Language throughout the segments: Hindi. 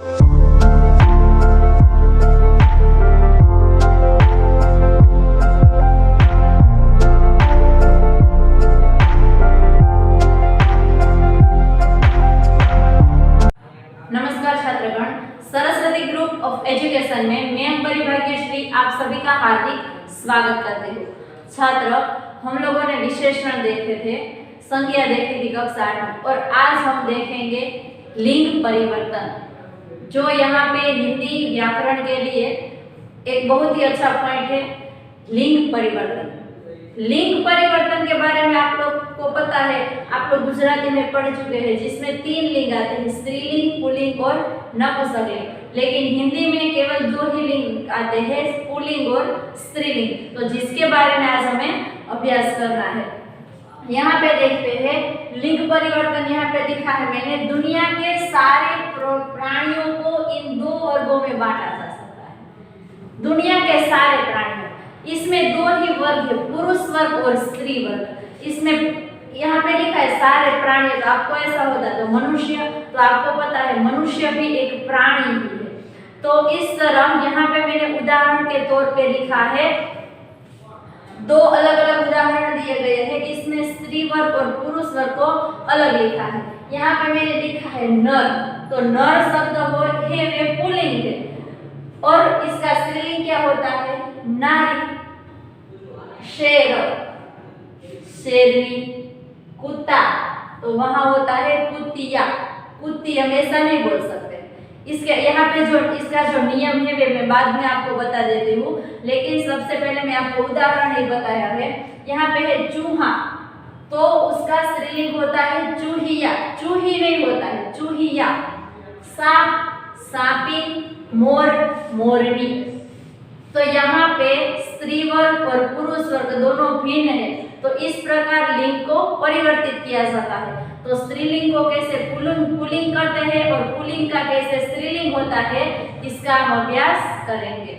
नमस्कार छात्रगण, सरस्वती ग्रुप ऑफ एजुकेशन में मैं परिभाग्यश्री आप सभी का हार्दिक स्वागत करती हूँ। छात्र, हम लोगों ने विशेषण देखे थे, संज्ञा देखी थी कक्षा 8 में, और आज हम देखेंगे लिंग परिवर्तन, जो यहाँ पे हिंदी व्याकरण के लिए एक बहुत ही अच्छा पॉइंट है। लिंग परिवर्तन, लिंग परिवर्तन के बारे में आप लोग को पता है, आप लोग गुजराती में पढ़ चुके हैं, जिसमें 3 लिंग आते हैं, स्त्रीलिंग, पुल्लिंग और नपुंसकलिंग। लेकिन हिंदी में केवल 2 ही लिंग आते हैं, पुल्लिंग और स्त्रीलिंग। तो जिसके बारे में आज हमें अभ्यास करना है। यहाँ पे देखते हैं लिंग परिवर्तन, यहाँ पे लिखा है मैंने, दुनिया के सारे प्राणियों को इन 2 वर्गों में बांटा जा सकता है। दुनिया के सारे प्राणियों, इसमें 2 ही वर्ग है, पुरुष वर्ग और स्त्री वर्ग। इसमें यहाँ पे लिखा है सारे प्राणी, तो आपको ऐसा होता है तो मनुष्य, तो आपको पता है मनुष्य भी एक प्राणी ही है। तो इस तरह यहाँ पे मैंने उदाहरण के तौर पे लिखा है, 2 अलग अलग उदाहरण दिए गए हैं। इसमें स्त्री वर्ग और पुरुष वर्ग को अलग लिखा है। यहाँ पे मैंने लिखा है नर, तो नर शब्द है वे पुल्लिंग है, और इसका स्त्रीलिंग क्या होता है, नारी। शेर, शेरनी, कुत्ता, तो वहां होता है कुतिया। कुत्ती हमेशा नहीं बोल सकते। इसके यहाँ पे जो इसका जो नियम है वे मैं बाद में आपको बता देती हूँ, लेकिन सबसे पहले मैं आपको उदाहरण ही बताया है। यहाँ पे है चूहा, तो उसका स्त्रीलिंग होता है चूहिया, चूही नहीं होता है, चूहिया। सांप, सांपिन, मोर, मोरनी। तो यहाँ पे स्त्री वर्ग और पुरुष वर्ग दोनों भिन्न है, तो इस प्रकार लिंग को परिवर्तित किया जाता है। तो स्त्रीलिंग को कैसे पुल्लिंग करते हैं और पुल्लिंग का कैसे स्त्रीलिंग होता है, इसका हम अभ्यास करेंगे।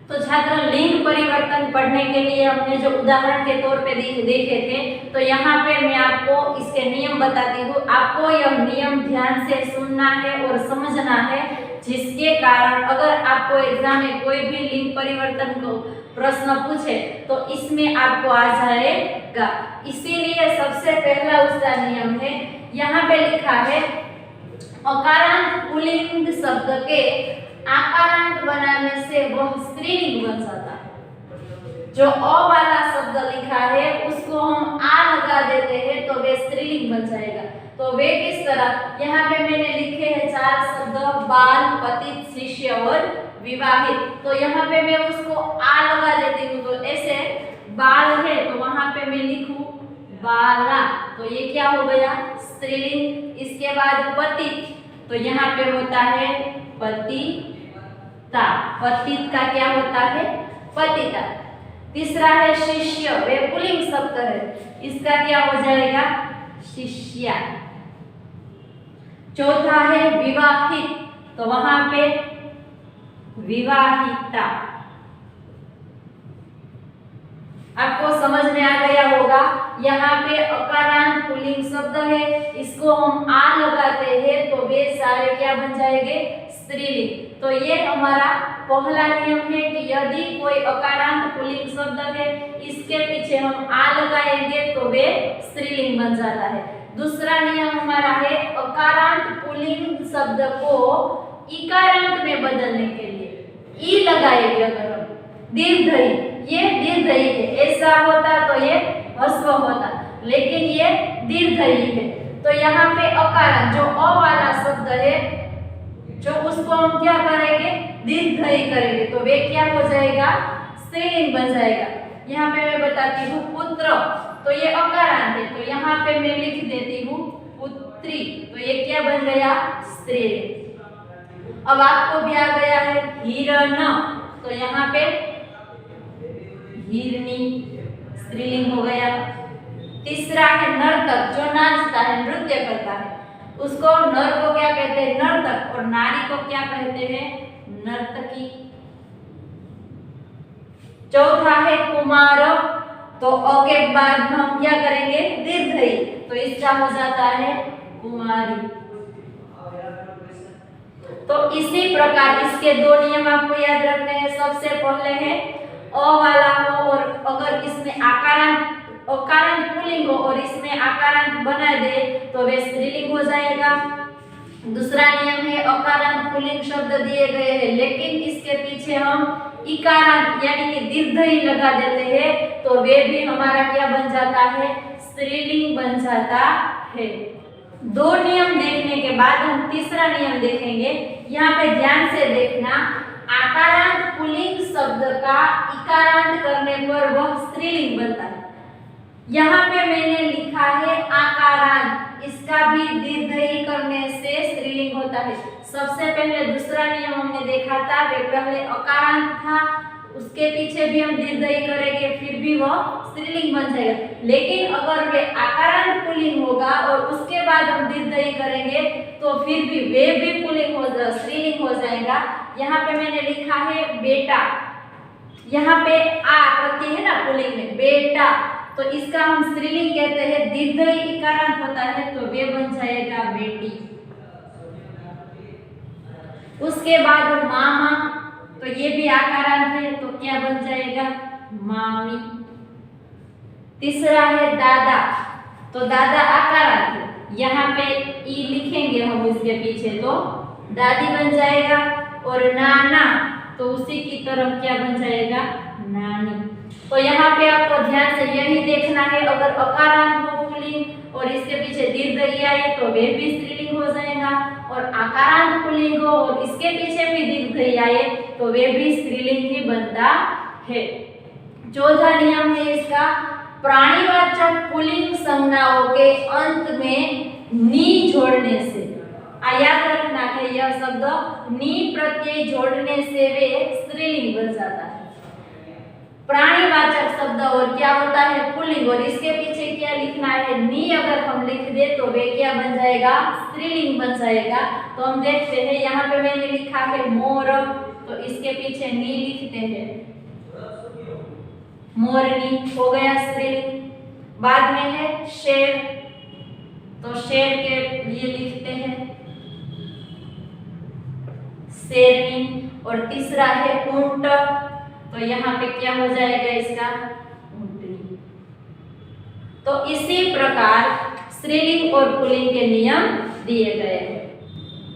तो छात्र, लिंग परिवर्तन पढ़ने के लिए हमने जो उदाहरण के तौर पे देखे थे, तो यहाँ पे मैं आपको इसके नियम बताती हूँ। आपको यह नियम ध्यान से सुनना है और समझना है, जिसके कारण अगर आपको एग्जाम में कोई भी लिंग परिवर्तन को प्रश्न पूछे तो इसमें आपको आ जाएगा। इसीलिए सबसे पहला उसका नियम है, यहाँ पे लिखा है, अकारांत पुल्लिंग शब्द के आकारांत बनाने से वह स्त्रीलिंग बन जाता है। जो अ वाला शब्द लिखा है उसको हम आ लगा देते हैं तो वे स्त्रीलिंग बन जाएगा। तो वे किस तरह, यहाँ पे मैंने लिखे हैं 4 शब्द, बाल, पतित, शिष्य और विवाहित। तो यहाँ पे मैं उसको आ लगा देती हूँ, तो ऐसे बाल है तो वहां पे मैं लिखूं बाला, तो ये क्या हो गया, स्त्रीलिंग। इसके बाद पतित, तो यहाँ पे होता है पतिता, पतित का क्या होता है, पतिता। तीसरा है शिष्य, वे पुल्लिंग शब्द है, इसका क्या हो जाएगा, शिष्या। चौथा है विवाहित, तो वहां पे विवाहिता। आपको समझ में आ गया होगा। यहाँ पे अकारांत पुल्लिंग शब्द है, इसको हम आ लगाते हैं तो वे सारे क्या बन जाएंगे, स्त्रीलिंग। तो ये हमारा पहला नियम है कि यदि कोई अकारांत पुल्लिंग शब्द है, इसके पीछे हम आ लगाएंगे तो वे स्त्रीलिंग बन जाता है। दूसरा नियम हमारा है, अकारांत पुल्लिंग शब्द को इकारांत में बदलने के लिए ई लगाएंगे। अगर हम दीर्घई, ये दीर्घई है, ऐसा होता तो ये ह्रस्व होता, लेकिन ये दीर्घई है। तो यहाँ पे अकारांत जो अ वाला शब्द है, जो उसको हम क्या करेंगे, दीर्घई करेंगे, तो वे क्या हो जाएगा, स्त्रीलिंग बन जाएगा। यहाँ पे मैं बताती हूँ पुत्र, तो ये अकारांत है, तो यहाँ पे मैं लिख देती हूँ पुत्री, तो ये क्या बन गया, स्त्रीलिंग। अब आपको भी आ गया है हिरण, तो यहाँ पे हिरनी, स्त्रीलिंग हो गया। तीसरा है नर्तक, जो नाचता है, नृत्य करता है, उसको नर को क्या कहते हैं, नर्तक, और नारी को क्या कहते हैं, नर्तकी। चौथा है कुमार, तो अ के बाद हम क्या करेंगे, दीर्घई, तो इसका हो जाता है कुमारी। तो इसी प्रकार इसके दो नियम आपको याद रखने हैं। सबसे पहले है अ वाला हो और अगर इसमें अकारांत पुल्लिंग हो और इसमें आकारांत बना दे तो वे स्त्रीलिंग हो जाएगा। दूसरा नियम है अकारांत पुल्लिंग शब्द दिए गए हैं लेकिन इसके पीछे हम इकारांत यानी कि दीर्घई लगा देते हैं तो वे भी हमारा क्या बन जाता है, स्त्रीलिंग बन जाता है। दो नियम देखने के बाद हम तीसरा नियम देखेंगे। यहाँ पे ध्यान से देखना, आकारांत पुल्लिंग शब्द का इकारांत करने पर वह स्त्रीलिंग बनता है। यहाँ पे मैंने लिखा है आकारांत, इसका भी दीर्घई करने से स्त्रीलिंग होता है। सबसे पहले दूसरा नियम हमने देखा था, वे पहले अकारांत था, उसके पीछे भी हम दीर्घई करेंगे फिर भी वह स्त्रीलिंग बन जाएगा। लेकिन अगर वे आकारांत पुल्लिंग होगा और उसके बाद हम दीर्घई करेंगे तो फिर भी वे भी पुल्लिंग हो जाएगा, स्त्रीलिंग हो जाएगा। यहाँ पे मैंने लिखा है बेटा, यहाँ पे आ प्रत्यय है ना पुल्लिंग में, बेटा, तो इसका हम स्त्रीलिंग कहते हैं। दीर्घई इकारांत होता है तो वे बन जाएगा बेटी। उसके बाद मामा, तो ये भी आकारांत है तो क्या बन जाएगा, मामी। तीसरा है दादा, तो दादा आकारांत है, यहाँ पे ई लिखेंगे हम इसके पीछे तो दादी बन जाएगा। और नाना, तो उसी की तरफ क्या बन जाएगा, नानी। तो यहाँ पे आपको ध्यान से यही देखना है, अगर अकारांत हो पुल्लिंग और इसके पीछे दीर्घई आए तो वे भी स्त्रीलिंग हो जाएगा, और आकारांत पुल्लिंग हो और इसके पीछे भी दीर्घई आए तो वे भी स्त्रीलिंग ही बनता है। चौथा नियम है इसका, प्राणीवाचक पुल्लिंग संज्ञाओं के अंत में नी जोड़ने से, याद रखना है यह शब्द नी प्रत्यय जोड़ने से वे स्त्रीलिंग बन जाता है। प्राणीवाचक शब्द और क्या होता है, पुल्लिंग, और इसके पीछे क्या लिखना है, नी अगर हम लिख दे तो वे क्या बन जाएगा, स्त्रीलिंग बन जाएगा। तो हम देखते हैं यहाँ पे मैंने लिखा है मोर, तो इसके पीछे नी लिखते हैं, मोरनी हो गया स्त्रीलिंग। बाद में है शेर, तो शेर के लिए लिखते हैं शेरनी। और तीसरा है ऊंट, तो यहाँ पे क्या हो जाएगा इसका, ऊंटनी। तो इसी प्रकार स्त्रीलिंग और पुल्लिंग के नियम दिए गए हैं।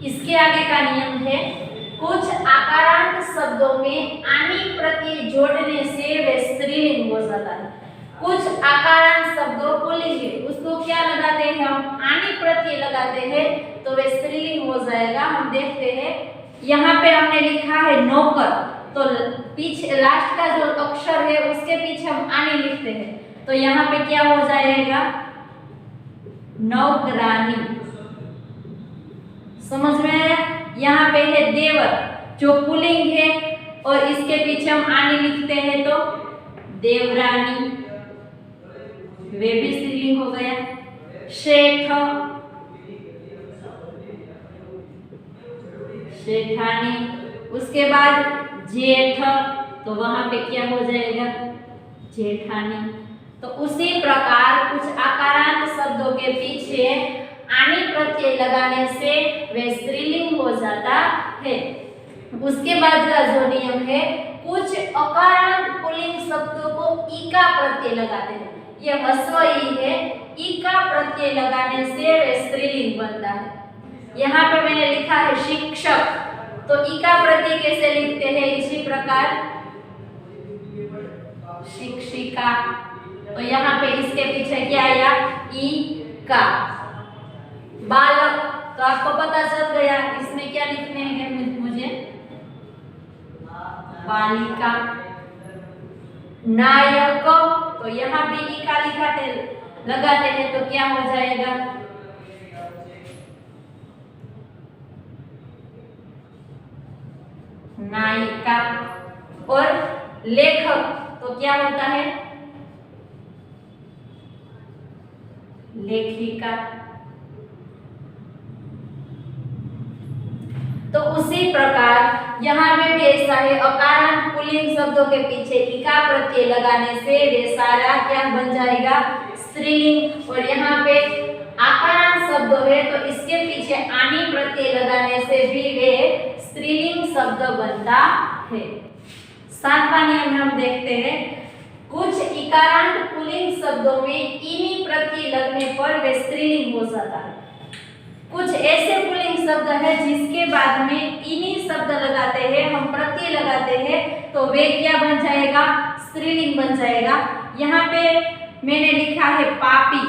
इसके आगे का नियम है, कुछ आकारांत शब्दों में आनी प्रत्यय जोड़ने से वे स्त्रीलिंग हो जाता है। कुछ आकारांत शब्दों पुल्लिंग है, उसको क्या लगाते हैं हम, आनी प्रत्यय लगाते हैं तो वे स्त्रीलिंग हो जाएगा। हम देखते हैं यहाँ पे हमने लिखा है नौकर, तो पीछे लास्ट का जो अक्षर है उसके पीछे हम आनी लिखते हैं तो यहाँ पे क्या हो जाएगा, नौकरानी। समझ में आया। यहाँ पे है देवर, जो पुल्लिंग है और इसके पीछे हम आनी लिखते हैं तो देवरानी, वे भी स्त्रीलिंग हो गया। शेठ, शेठानी। उसके बाद जेठ, तो वहां पे क्या हो जाएगा, जेठानी। तो उसी प्रकार कुछ आकारांत शब्दों के पीछे आनी प्रत्यय लगाने से वे स्त्रीलिंग हो जाता है। उसके बाद का जो नियम है, कुछ अकारांत पुल्लिंग शब्दों को ईका प्रत्यय लगाते हैं, यह ह्रस्व ई है, ईका प्रत्यय लगाने से वे स्त्रीलिंग बनता है। यहाँ पे मैंने लिखा है शिक्षक, तो ईका प्रत्यय कैसे लिखते हैं, इसी प्रकार शिक्षिका, तो यहाँ पे इसके पीछे क्या आया, ई का। बालक, तो आपको पता चल गया इसमें क्या लिखने हैं मुझे, बालिका। नायक, तो यहाँ भी ई का लगाते हैं तो क्या हो जाएगा, नायिका। और लेखक, तो क्या होता है, लेखिका। तो उसी प्रकार यहाँ में भी ऐसा है, अकारांत पुल्लिंग शब्दों के पीछे इका प्रत्यय लगाने से वे सारा क्या बन जाएगा, स्त्रीलिंग। और यहाँ पे आकारांत शब्द है तो इसके पीछे आनी प्रत्यय लगाने से भी वे स्त्रीलिंग शब्द बनता है। 7वां नियम हम देखते हैं, कुछ इकारांत पुल्लिंग शब्दों में इनी प्रत्यय लगने पर वे स्त्रीलिंग हो जाता है। कुछ ऐसे पुल्लिंग शब्द है जिसके बाद में इनी शब्द लगाते हैं, हम प्रत्यय लगाते हैं, तो वे क्या बन जाएगा, स्त्रीलिंग बन जाएगा। यहाँ पे मैंने लिखा है पापी,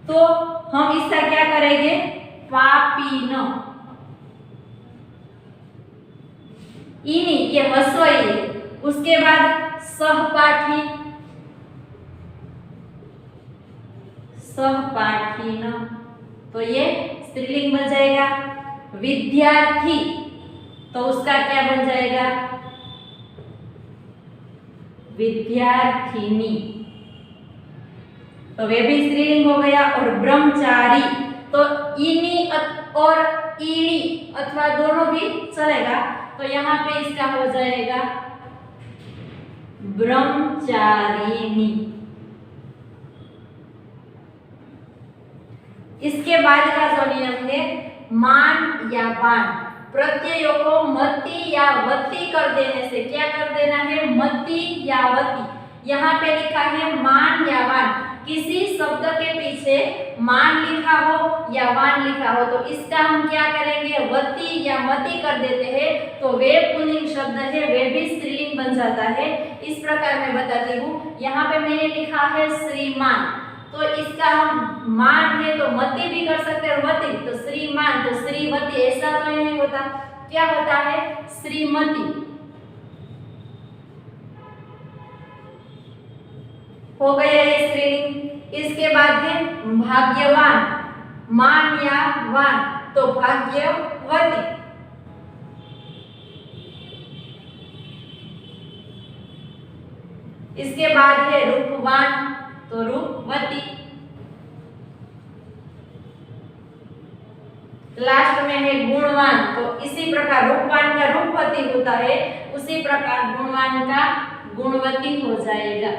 तो हम इसका क्या करेंगे, पापीन। इनी ये ह्रस्वई है। उसके बाद सहपाठी, सहपाठीन, तो ये स्त्रीलिंग बन जाएगा। विद्यार्थी, तो उसका क्या बन जाएगा, विद्यार्थिनी, तो वे भी स्त्रीलिंग हो गया। और ब्रह्मचारी, तो इनी और ईणी अथवा दोनों भी चलेगा, तो यहाँ पे इसका हो जाएगा ब्रह्मचारिणी। इसके बाद का जो नियम है, मान या वान, प्रत्ययों को मति या वति कर देने से क्या कर देना है, मति या वति। यहाँ पे लिखा है मान या वान, किसी शब्द के पीछे मान लिखा हो या वान लिखा हो तो इसका हम क्या करेंगे, वति या मति कर देते हैं, तो वे पुल्लिंग शब्द है, वे भी स्त्रीलिंग बन जाता है। इस प्रकार मैं बताती हूँ। यहाँ पे मैंने लिखा है श्रीमान, तो इसका हम मान है तो मति भी कर सकते हैं, वति तो श्रीमान, तो श्रीमती, ऐसा तो नहीं होता, क्या होता है, श्रीमती। हो गया ये स्त्रीलिंग। इसके बाद है भाग्यवान, मान या वान, तो भाग्यवती। इसके बाद है रूपवान, तो रूपवती। लास्ट में है गुणवान, तो इसी प्रकार रूपवान का रूपवती होता है, उसी प्रकार गुणवान का गुणवती हो जाएगा।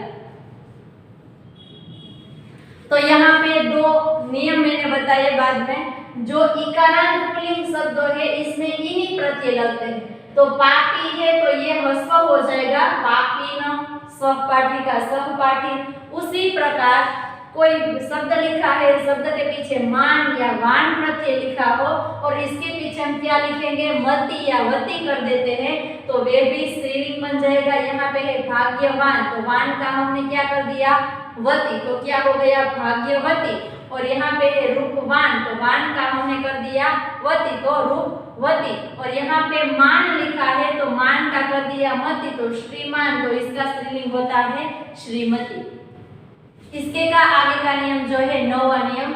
तो यहाँ पे दो नियम मैंने बताए बाद में। जो इकारांत पुल्लिंग शब्द है इसमें इनी प्रत्यय लगते हैं, तो पापी है तो ये ह्रस्व हो जाएगा, पापीन। सहपाठी का सहपाठी। उसी प्रकार कोई शब्द लिखा है, शब्द के पीछे मान या वान प्रत्यय लिखा हो और इसके पीछे हम क्या लिखेंगे, मति या वति कर देते हैं, तो वे भी स्त्रीलिंग बन जाएगा। यहाँ पे है भाग्यवान, तो वान का हमने क्या कर दिया, वति, तो क्या हो गया, भाग्यवती। और यहाँ पे है रूपवान, तो वान का हमने कर दिया वति, तो रूपवती। और यहाँ पे मान लिखा है तो मान का कर दिया मति, तो श्रीमान, तो इसका स्त्रीलिंग होता है श्रीमती। इसके का आगे का नियम जो है 9वां नियम,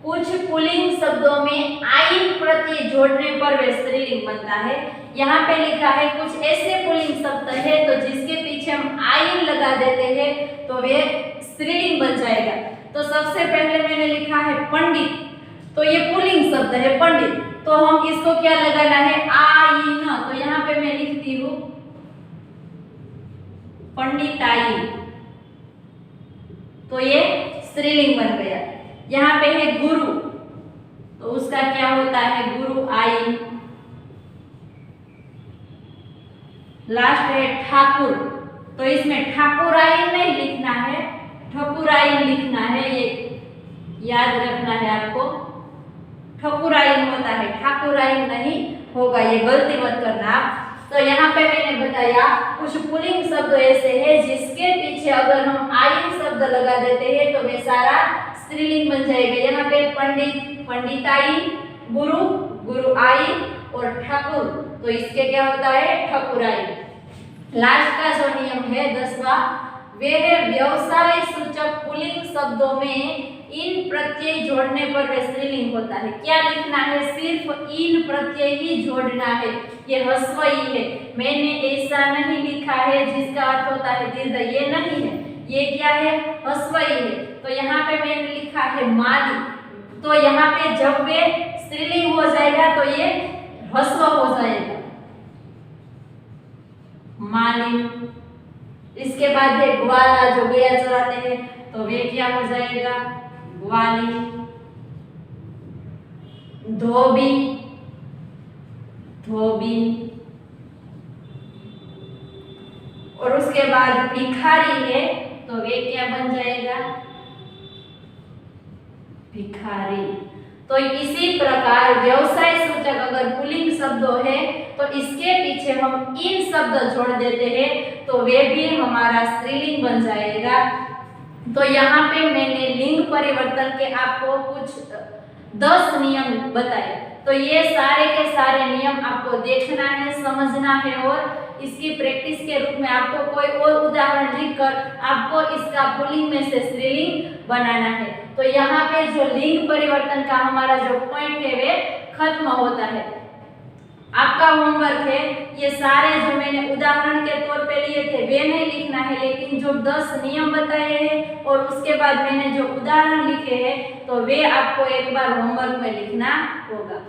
कुछ पुल्लिंग शब्दों में आइन प्रत्यय जोड़ने पर वे स्त्रीलिंग बनता है। यहाँ पे लिखा है कुछ ऐसे पुल्लिंग शब्द है तो जिसके पीछे हम आइन लगा देते हैं तो वे स्त्रीलिंग बन जाएगा। तो सबसे पहले मैंने लिखा है पंडित, तो ये पुल्लिंग शब्द है पंडित, तो हम इसको क्या लगाना है, आइन, तो यहाँ पे मैं लिखती हूँ पंडिताई, तो ये स्त्रीलिंग बन गया। यहाँ पे है गुरु, तो उसका क्या होता है, गुरु आइन। लास्ट है ठाकुर, तो इसमें ठाकुराइन नहीं लिखना है, ठकुराइन लिखना है, ये याद रखना है आपको। ठकुराइन होता है, ठाकुराइन नहीं होगा, ये गलती मत करना आप। तो यहाँ पे मैंने बताया कुछ पुल्लिंग शब्द ऐसे हैं जिसके पीछे अगर हम आइन शब्द लगा देते हैं तो वे सारा स्त्रीलिंग बन जाएगा। यहाँ पे पंडित, पंडिताई, गुरु, गुरुआइन और ठाकुर, तो इसके क्या होता है, ठकुराइन। लास्ट का जो नियम है 10वां, वे है व्यवसाय सूचक पुल्लिंग शब्दों में इन प्रत्यय जोड़ने पर वे स्त्रीलिंग होता है। क्या लिखना है, सिर्फ इन प्रत्यय ही जोड़ना है, ये ह्रस्व ही है। मैंने ऐसा नहीं लिखा है जिसका अर्थ होता है दीर्घ, ये नहीं है, ये क्या है, ह्रस्व ही है। तो यहाँ पे मैंने लिखा है माली, तो यहाँ पे जब वे स्त्रीलिंग हो जाएगा तो ये ह्रस्व हो जाएगा, माली। इसके बाद है ग्वाला, जो गया चराते हैं, तो वे क्या हो जाएगा, ग्वाली। धोबी, धोबी। और उसके बाद भिखारी है तो वे क्या बन जाएगा? भिखारी। तो इसी प्रकार व्यवसाय सूचक अगर पुल्लिंग शब्द है तो इसके पीछे हम इन शब्द जोड़ देते हैं तो वे भी हमारा स्त्रीलिंग बन जाएगा। तो यहाँ पे मैंने लिंग परिवर्तन के आपको कुछ 10 नियम बताए। तो ये सारे के सारे नियम आपको देखना है, समझना है और इसकी प्रैक्टिस के रूप में आपको कोई और उदाहरण लिखकर आपको इसका पुल्लिंग में से स्त्रीलिंग बनाना है। तो यहाँ पे जो लिंग परिवर्तन का हमारा जो पॉइंट है वे खत्म होता है। आपका होमवर्क है ये सारे जो मैंने उदाहरण के तौर पे लिए थे वे नहीं लिखना है, लेकिन जो 10 नियम बताए हैं और उसके बाद मैंने जो उदाहरण लिखे हैं तो वे आपको एक बार होमवर्क में लिखना होगा।